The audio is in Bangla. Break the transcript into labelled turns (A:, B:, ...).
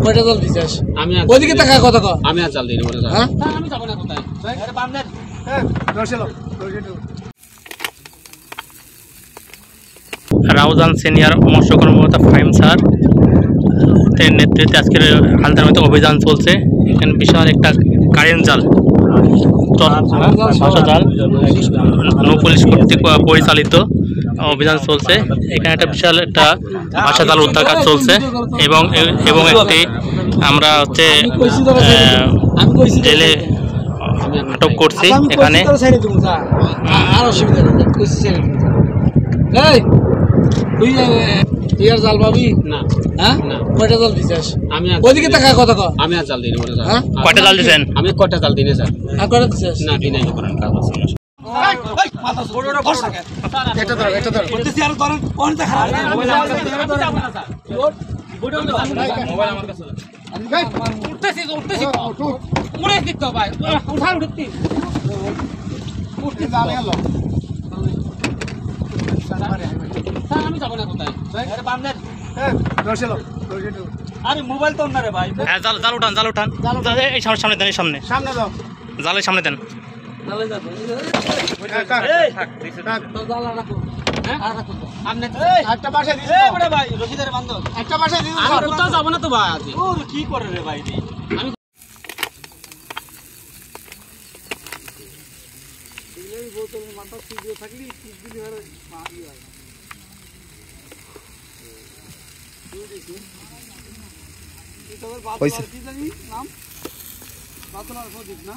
A: কয়টা জাল দিছিস? ওইদিকে তাকা কথা কও।
B: আমি আর জাল দিই না।
A: হ্যাঁ
B: আমি যাব না কোথায়? আরে বাম দেন।
C: রাউজান সিনিয়র মৎস্য কর্মকর্তা ফাহিম স্যার এর নেতৃত্বে আজকের হালদার মধ্যে অভিযান চলছে। এখানে বিশাল একটা কারেন্ট জাল, ভাষা জাল, নৌ পুলিশ কর্তৃক পরিচালিত অভিযান চলছে। এখানে একটা বিশাল একটা ভাষা জাল উদ্ধার কাজ চলছে এবং একটি আমরা হচ্ছে জেলে আটক করছি। এখানে
A: আর অসুবিধা নেই, কইছি ছেড়ে দিন। এই তুই ইয়ার জাল পাবি
B: না।
A: হ্যাঁ
B: না।
A: কয়টা জাল দিছিস?
B: আমি আর
A: ওইদিকে তাকা কথা কও।
B: আমি আর জাল দিই না।
A: হ্যাঁ
C: কয়টা জাল দিয়েছেন?
B: আমি কয়টা জাল দিই না স্যার।
A: আর কয়টা দিছিস?
B: না দিই নাই করেন কাজ আছে।
A: এটা ধর, এটা ধর। করতেছি আর ধরেন কোনটা খারাপ।
B: মোবাইল আমার কাছে স্যার। মোবাইল আমার কাছে।
A: উঠতেছি উড়ে দিতে ভাই, উঠা উঠতি উঠতে জানে হলো।
B: আমি যাব না কোথায়? আরে বাম দেন।
A: আরে মোবাইল তো না রে ভাই।
C: হ্যাঁ, জাল উঠান, জাল উঠান। এই সামনে দেন, এই সামনে
A: সামনে দাও।
C: জালের সামনে দেন।
A: নালে যা। তো জাল রাখো। হ্যাঁ আর রাখো।
B: আপনি
A: একটা বাসা দিছ।
B: এই বড় ভাই রশিদের বান্ধব।
A: একটা বাসা দিছ।
B: আমি কোথাও যাব না তো ভাই আজ।
A: ও কি করে রে ভাই?
B: আমি
A: এই বোতলের মাথা সিদ্ধ থাকলি 30 দিন ধরে মারি হয়। তুই তোর বাবা কি জানি নাম? বাতলার প্রদীপ না?